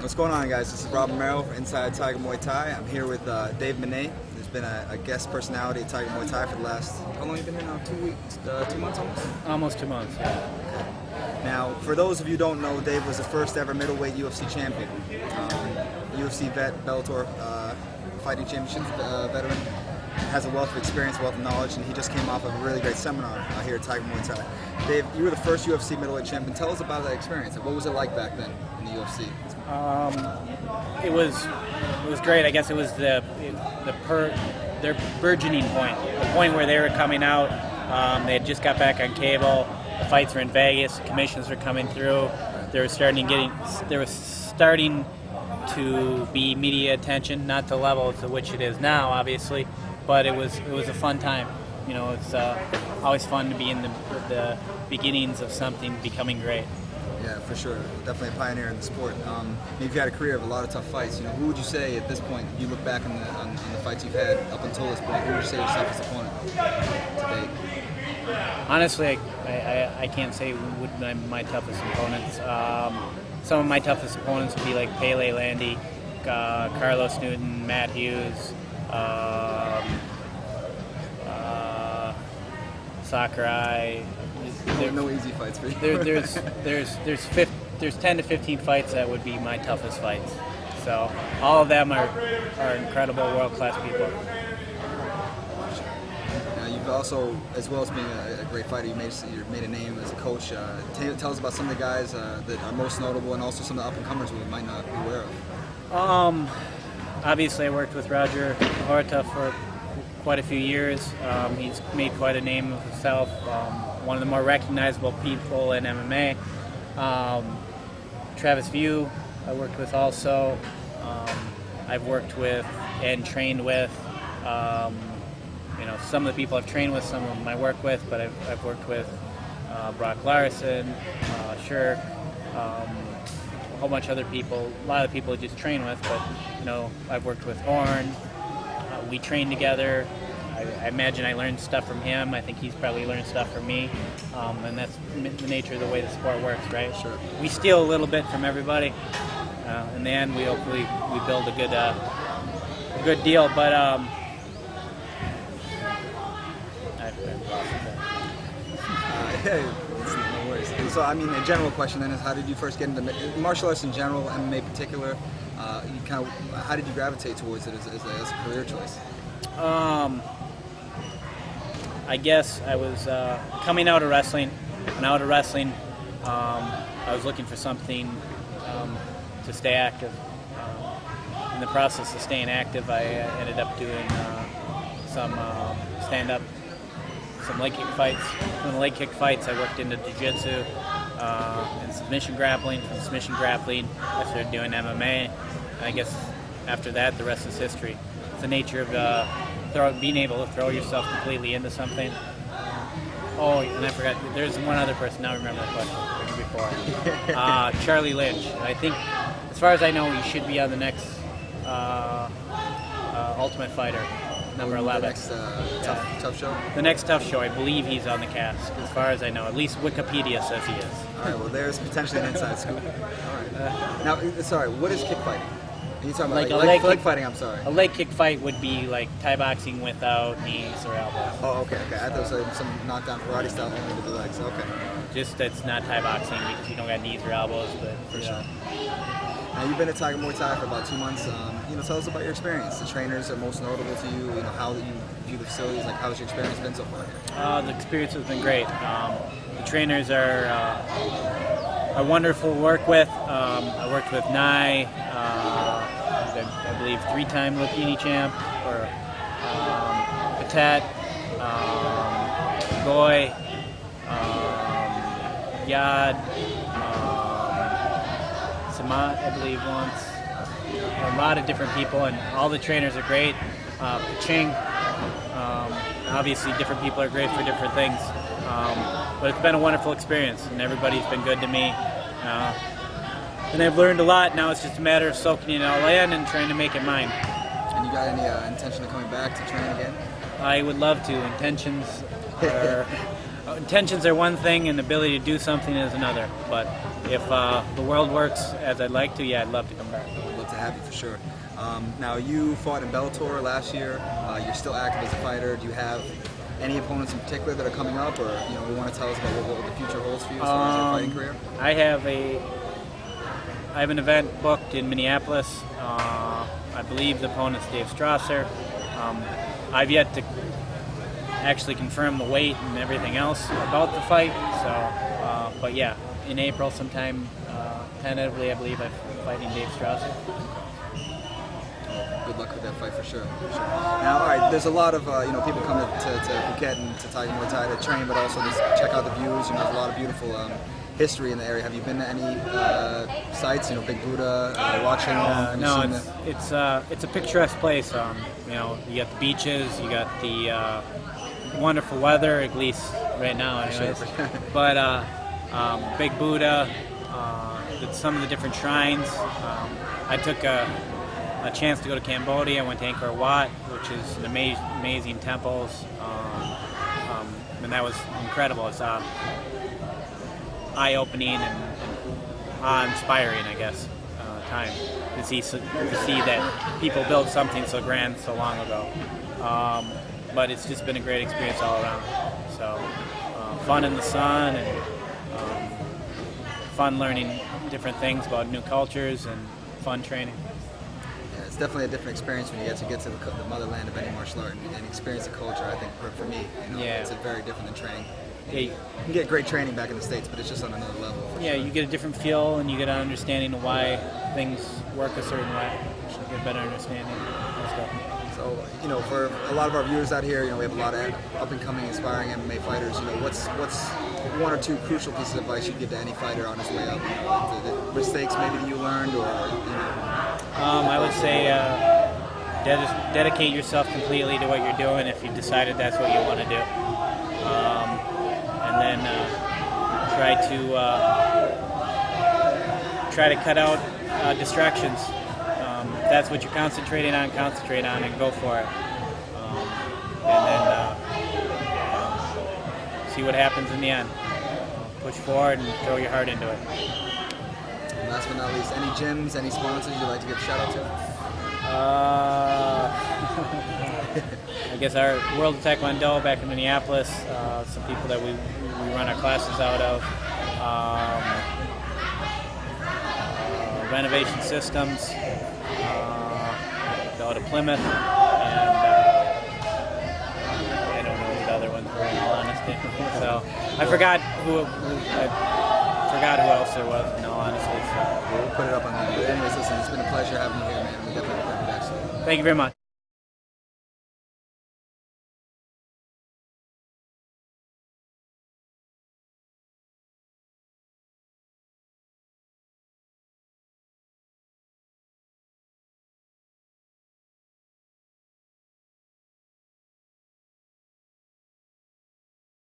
What's going on, guys? This is Robert Merrill inside Tiger Muay Thai. I'm here with Dave Menne. He's been a guest personality at Tiger Muay Thai for the last, how long have you been here now? 2 weeks? 2 months almost? Almost 2 months, yeah. Now, for those of you who don't know, Dave was the first ever middleweight UFC champion. UFC vet, Bellator fighting championship veteran. Has a wealth of experience, wealth of knowledge, and he just came off of a really great seminar here at Tiger Muay Thai. Dave, you were the first UFC middleweight champion. Tell us about that experience. What was it like back then in the UFC? It was great. I guess it was their burgeoning point, the point where they were coming out. They had just got back on cable. The fights were in Vegas. The commissions were coming through. There was starting to be media attention, not the level to which it is now, obviously, but it was a fun time. You know, it's always fun to be in the beginnings of something becoming great. Yeah, for sure. Definitely a pioneer in the sport. You've had a career of a lot of tough fights. You know, who would you say at this point, you look back on the fights you've had up until this point, who would you say yourself as opponent to date? Honestly, I can't say would my toughest opponents. Some of my toughest opponents would be like Pele Landy, Carlos Newton, Matt Hughes, Sakurai. No easy fights for you. There's 10 to 15 fights that would be my toughest fights. So all of them are incredible, world-class people. Now you've also, as well as being a great fighter, you made a name as a coach. Tell us about some of the guys that are most notable, and also some of the up-and-comers we might not be aware of. Obviously, I worked with Roger Horta for quite a few years. He's made quite a name of himself. One of the more recognizable people in MMA. Travis View, I worked with also. I've worked with and trained with. Some of the people I've trained with, some of them I work with, but I've worked with Brock Larson, Shirk, a whole bunch of other people. A lot of people I just train with, but I've worked with Horn. We train together. I imagine I learned stuff from him. I think he's probably learned stuff from me, and that's the nature of the way the sport works, right? Sure. We steal a little bit from everybody. In the end, we hopefully build a good deal. But no worries. So, I mean, a general question then is, how did you first get into martial arts in general, MMA in particular? How did you gravitate towards it as a career choice? I guess I was coming out of wrestling. And out of wrestling, I was looking for something to stay active. In the process of staying active, I ended up doing some stand-up, some leg kick fights. From the leg kick fights, I worked into jiu-jitsu and submission grappling. From submission grappling, I started doing MMA. And I guess after that, the rest is history. It's the nature of being able to throw yourself completely into something. Oh, and I forgot, there's one other person, now I remember the question before. Charlie Lynch. I think, as far as I know, he should be on the next Ultimate Fighter, number 11. The next tough show? The next tough show, I believe he's on the cast, as far as I know. At least Wikipedia says he is. All right, well, there's potentially an inside scoop. All right. Now, sorry, what is kick fighting? Are you talking about leg fighting? I'm sorry. A leg kick fight would be like Thai boxing without knees or elbows. Oh, okay. I thought it was some knockdown karate style only with the legs. Okay. Just it's not Thai boxing because you don't got knees or elbows, but for sure. Now you've been at Tiger Muay Thai for about 2 months. Tell us about your experience. The trainers are most notable to you. How you view the facilities. Like, how's your experience been so far here? The experience has been great. The trainers are wonderful to work with. I worked with Nye, I believe 3-time Lupini champ, or Patat, Goy, Yad, Samat, I believe once. A lot of different people, and all the trainers are great. Paching, obviously different people are great for different things. But it's been a wonderful experience, and everybody's been good to me. And I've learned a lot. Now it's just a matter of soaking it all in and trying to make it mine. And you got any intention of coming back to train again? I would love to. Intentions intentions are one thing and ability to do something is another. But if the world works as I'd like to, yeah, I'd love to come back. I'd love to have you for sure. Now, you fought in Bellator last year. You're still active as a fighter. Do you have any opponents in particular that are coming up, or we want to tell us about what the future holds for you as far as your fighting career? I have an event booked in Minneapolis. I believe the opponent's Dave Strasser. I've yet to actually confirm the weight and everything else about the fight. So, but yeah, in April sometime, tentatively, I believe I'm fighting Dave Strasser. Good luck with that fight for sure. Now, all right, there's a lot of people come to Phuket and to Tiger Muay Thai to train, but also just check out the views. There's a lot of beautiful history in the area. Have you been to any sites? Big Buddha, watching? No, it's a picturesque place. You got the beaches, you got the wonderful weather, at least right now, anyways. Sure. But Big Buddha, some of the different shrines. I took a chance to go to Cambodia. I went to Angkor Wat, which is an amazing temples, and that was incredible. It's eye-opening and awe-inspiring, I guess, time to see that people built something so grand so long ago. But it's just been a great experience all around. So fun in the sun and fun learning different things about new cultures and fun training. Yeah, it's definitely a different experience when you get to the motherland of any martial art and experience the culture. I think for me, it's very different than training. Yeah, you can get great training back in the States, but it's just on another level. Yeah, sure. You get a different feel and you get an understanding of why things work a certain way. You get a better understanding. So, for a lot of our viewers out here, we have a lot of up-and-coming, aspiring MMA fighters. What's one or two crucial pieces of advice you'd give to any fighter on his way up? The mistakes maybe that you learned, or I would say dedicate yourself completely to what you're doing if you've decided that's what you want to do, and then try to cut out distractions. If that's what you're concentrating on, concentrate on and go for it. And then see what happens in the end. Push forward and throw your heart into it. And last but not least, any gyms, any sponsors you'd like to give a shout out to? I guess our World of Taekwondo back in Minneapolis, some people that we run our classes out of. Renovation Systems, out of Plymouth, and I don't know what the other ones were, in all honesty. So I forgot who else there was, in all honesty. So. We'll put it up on the. But anyways, listen, it's been a pleasure having you here, man. We definitely will bring you back soon. Thank you very much.